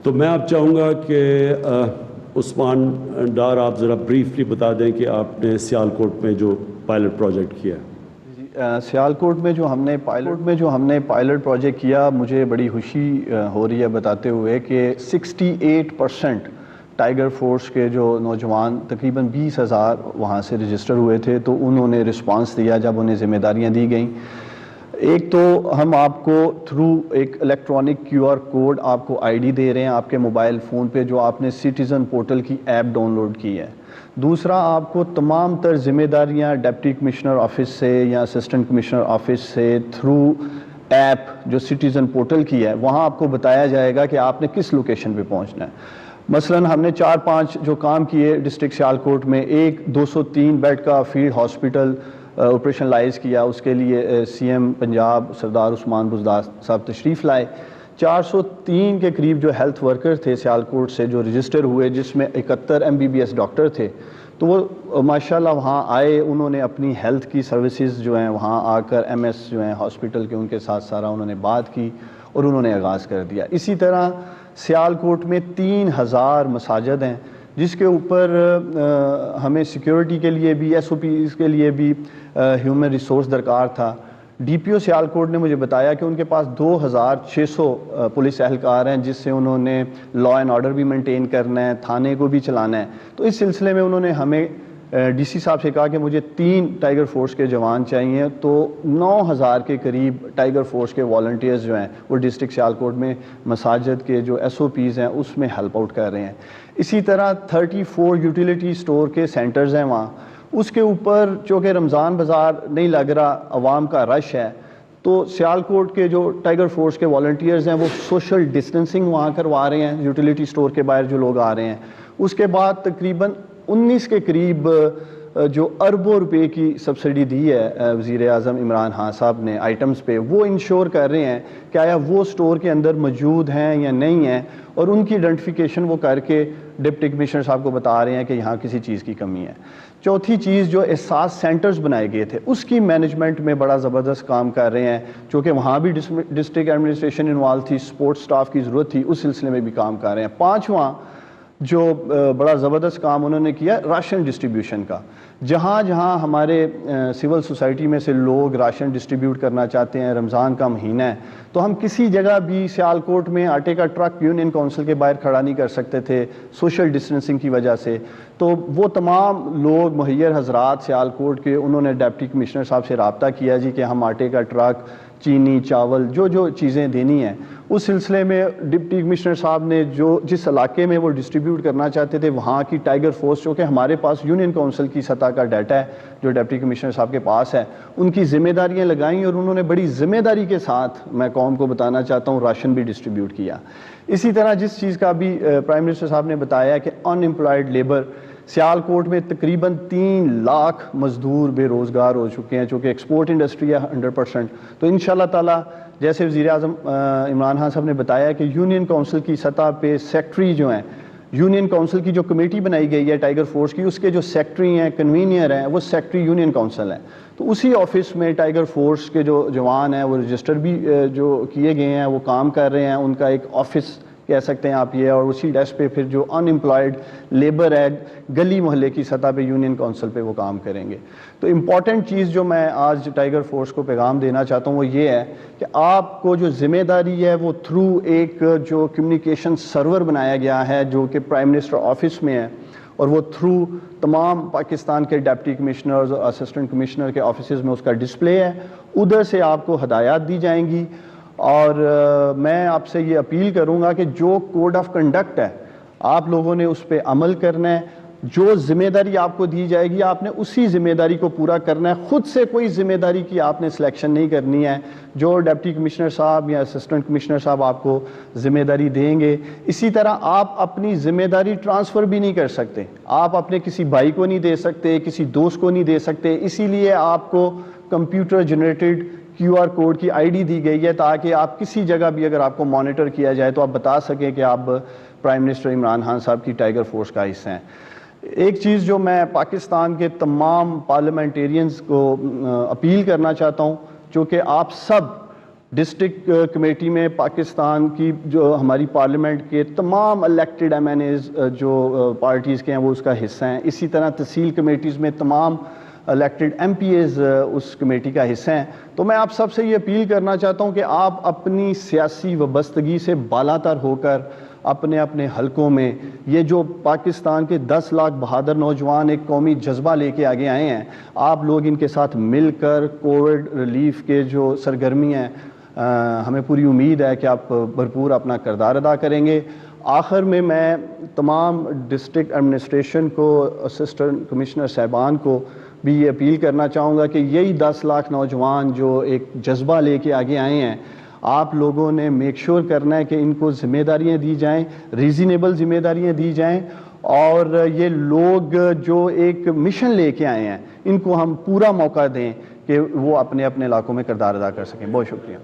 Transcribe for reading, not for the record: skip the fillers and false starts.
تو میں آپ چاہوں گا کہ عثمان ڈار آپ ذرا بریفلی بتا دیں کہ آپ نے سیالکوٹ میں جو پائلٹ پروجیکٹ کیا ہے۔ سیالکوٹ میں جو ہم نے پائلٹ پروجیکٹ کیا، مجھے بڑی خوشی ہو رہی ہے بتاتے ہوئے کہ 68% ٹائیگر فورس کے جو نوجوان تقریباً 20,000 وہاں سے رجسٹر ہوئے تھے، تو انہوں نے رسپانس دیا جب انہیں ذمہ داریاں دی گئیں۔ ایک تو ہم آپ کو تھرو ایک الیکٹرانک QR کوڈ آپ کو ID دے رہے ہیں آپ کے موبائل فون پہ، جو آپ نے سٹیزن پورٹل کی ایپ ڈاؤن لوڈ کی ہے۔ دوسرا، آپ کو تمام تر ذمہ داریاں ڈپٹی کمشنر آفس سے یا اسسٹنٹ کمشنر آفس سے تھرو ایپ جو سٹیزن پورٹل کی ہے، وہاں آپ کو بتایا جائے گا کہ آپ نے کس لوکیشن پہ پہنچنا ہے۔ مثلاً ہم نے 4-5 جو کام کیے ڈسٹرکٹ سیالکوٹ میں، ایک 203 بیڈ کا فیلڈ ہاسپٹل آپریشنلائز کیا، اس کے لیے CM پنجاب سردار عثمان بزدار صاحب تشریف لائے۔ 403 کے قریب جو ہیلتھ ورکر تھے سیالکوٹ سے جو رجسٹر ہوئے، جس میں 71 MBBS ڈاکٹر تھے، تو وہ ماشاءاللہ وہاں آئے، انہوں نے اپنی ہیلتھ کی سروسز جو ہیں وہاں آ کر MS جو ہیں ہاسپٹل کے ان کے ساتھ سارا انہوں نے بات کی اور انہوں نے آغاز کر دیا۔ اسی طرح سیالکوٹ میں 3000 مساجد ہیں، جس کے اوپر ہمیں سیکیورٹی کے لیے بھی SOPs کے لیے بھی ہیومن ریسورس درکار تھا۔ DPO سیالکوٹ نے مجھے بتایا کہ ان کے پاس 2600 پولیس اہلکار ہیں، جس سے انہوں نے لا اینڈ آرڈر بھی مینٹین کرنا ہے، تھانے کو بھی چلانا ہے۔ تو اس سلسلے میں انہوں نے ہمیں DC صاحب سے کہا کہ مجھے 3 ٹائیگر فورس کے جوان چاہیے، تو 9000 کے قریب ٹائیگر فورس کے والنٹیئرز جو ہیں وہ ڈسٹرکٹ سیالکوٹ میں مساجد کے جو SOPs ہیں اس میں ہیلپ آؤٹ کر رہے ہیں۔ اسی طرح 34 یوٹیلیٹی سٹور کے سینٹرز ہیں وہاں، اس کے اوپر چونکہ رمضان بازار نہیں لگ رہا، عوام کا رش ہے، تو سیالکوٹ کے جو ٹائیگر فورس کے والنٹیئرز ہیں وہ سوشل ڈسٹنسنگ وہاں کروا رہے ہیں یوٹیلیٹی سٹور کے باہر جو لوگ آ رہے ہیں۔ اس کے بعد تقریباً 19 کے قریب جو اربوں روپے کی سبسڈی دی ہے وزیر اعظم عمران خان صاحب نے آئٹمز پہ، وہ انشور کر رہے ہیں کہ آیا وہ سٹور کے اندر موجود ہیں یا نہیں ہیں، اور ان کی آئیڈینٹیفیکیشن وہ کر کے ڈپٹی کمشنر صاحب کو بتا رہے ہیں کہ یہاں کسی چیز کی کمی ہے۔ چوتھی چیز، جو احساس سینٹرز بنائے گئے تھے اس کی مینجمنٹ میں بڑا زبردست کام کر رہے ہیں، چونکہ وہاں بھی ڈسٹرکٹ ایڈمنسٹریشن انوالو تھی، سپورٹ سٹاف کی ضرورت تھی، اس سلسلے میں بھی کام کر رہے ہیں۔ پانچواں جو بڑا زبردست کام انہوں نے کیا، راشن ڈسٹریبیوشن کا۔ جہاں جہاں ہمارے سول سوسائٹی میں سے لوگ راشن ڈسٹریبیوٹ کرنا چاہتے ہیں، رمضان کا مہینہ ہے، تو ہم کسی جگہ بھی سیالکوٹ میں آٹے کا ٹرک یونین کونسل کے باہر کھڑا نہیں کر سکتے تھے سوشل ڈسٹنسنگ کی وجہ سے۔ تو وہ تمام لوگ مہیر حضرات سیالکوٹ کے، انہوں نے ڈپٹی کمشنر صاحب سے رابطہ کیا جی کہ ہم آٹے کا ٹرک، چینی، چاول، جو چیزیں دینی ہیں، اس سلسلے میں ڈپٹی کمشنر صاحب نے جس علاقے میں وہ ڈسٹریبیوٹ کرنا چاہتے تھے، وہاں کی ٹائیگر فورس، جو کہ ہمارے پاس یونین کونسل کی سطح کا ڈیٹا ہے جو ڈپٹی کمشنر صاحب کے پاس ہے، ان کی ذمہ داریاں لگائیں اور انہوں نے بڑی ذمہ داری کے ساتھ، میں قوم کو بتانا چاہتا ہوں، راشن بھی ڈسٹریبیوٹ کیا۔ اسی طرح جس چیز کا بھی پرائم منسٹر صاحب نے بتایا کہ ان امپلائڈ لیبر، سیالکوٹ میں تقریباً 3 لاکھ مزدور بے روزگار ہو چکے ہیں، چونکہ ایکسپورٹ انڈسٹری ہے 100%۔ تو انشاءاللہ تعالیٰ جیسے وزیر اعظم عمران خان صاحب نے بتایا کہ یونین کونسل کی سطح پہ سیکٹری جو ہیں، یونین کونسل کی جو کمیٹی بنائی گئی ہے ٹائیگر فورس کی، اس کے جو سیکٹری ہیں، کنوینئر ہیں، وہ سیکٹری یونین کونسل ہیں۔ تو اسی آفس میں ٹائیگر فورس کے جو جوان ہیں وہ رجسٹر بھی جو کیے گئے ہیں، وہ کام کر رہے ہیں، ان کا ایک آفس کہہ سکتے ہیں آپ یہ، اور اسی ڈیسک پہ پھر جو ان امپلائڈ لیبر ہے گلی محلے کی سطح پہ یونین کونسل پہ وہ کام کریں گے۔ تو امپورٹنٹ چیز جو میں آج ٹائیگر فورس کو پیغام دینا چاہتا ہوں وہ یہ ہے کہ آپ کو جو ذمہ داری ہے وہ تھرو ایک جو کمیونیکیشن سرور بنایا گیا ہے جو کہ پرائم منسٹر آفس میں ہے، اور وہ تھرو تمام پاکستان کے ڈپٹی کمشنرز اور اسسٹنٹ کمشنر کے آفیسز میں اس کا ڈسپلے ہے، ادھر سے آپ کو ہدایات دی جائیں گی۔ اور میں آپ سے یہ اپیل کروں گا کہ جو کوڈ آف کنڈکٹ ہے آپ لوگوں نے اس پہ عمل کرنا ہے، جو ذمہ داری آپ کو دی جائے گی آپ نے اسی ذمہ داری کو پورا کرنا ہے، خود سے کوئی ذمہ داری کی آپ نے سلیکشن نہیں کرنی ہے، جو ڈپٹی کمشنر صاحب یا اسسٹنٹ کمشنر صاحب آپ کو ذمہ داری دیں گے۔ اسی طرح آپ اپنی ذمہ داری ٹرانسفر بھی نہیں کر سکتے، آپ اپنے کسی بھائی کو نہیں دے سکتے، کسی دوست کو نہیں دے سکتے، اسی لیے آپ کو کمپیوٹر جنریٹڈ QR کوڈ کی ID دی گئی ہے تاکہ آپ کسی جگہ بھی اگر آپ کو مانیٹر کیا جائے تو آپ بتا سکیں کہ آپ پرائم منسٹر عمران خان صاحب کی ٹائیگر فورس کا حصہ ہیں۔ ایک چیز جو میں پاکستان کے تمام پارلیمنٹیرینز کو اپیل کرنا چاہتا ہوں، چونکہ آپ سب ڈسٹرکٹ کمیٹی میں پاکستان کی جو ہماری پارلیمنٹ کے تمام الیکٹڈ ایم این ایز جو پارٹیز کے ہیں وہ اس کا حصہ ہیں. اسی طرح تحصیل کمیٹیز میں تمام الیکٹڈ ایم پی ایز اس کمیٹی کا حصہ ہیں. تو میں آپ سب سے یہ اپیل کرنا چاہتا ہوں کہ آپ اپنی سیاسی وابستگی سے بالا تر ہو کر اپنے اپنے حلقوں میں یہ جو پاکستان کے 10 لاکھ بہادر نوجوان ایک قومی جذبہ لے کے آگے آئے ہیں, آپ لوگ ان کے ساتھ مل کر کووڈ ریلیف کے جو سرگرمی ہیں ہمیں پوری امید ہے کہ آپ بھرپور اپنا کردار ادا کریں گے. آخر میں تمام ڈسٹرکٹ ایڈمنسٹریشن کو, اسسٹنٹ کمشنر صاحبان کو بھی یہ اپیل کرنا چاہوں گا کہ یہی 10 لاکھ نوجوان جو ایک جذبہ لے کے آگے آئے ہیں, آپ لوگوں نے میک شور کرنا ہے کہ ان کو ذمہ داریاں دی جائیں, ریزنیبل ذمہ داریاں دی جائیں, اور یہ لوگ جو ایک مشن لے کے آئے ہیں ان کو ہم پورا موقع دیں کہ وہ اپنے اپنے علاقوں میں کردار ادا کر سکیں. بہت شکریہ.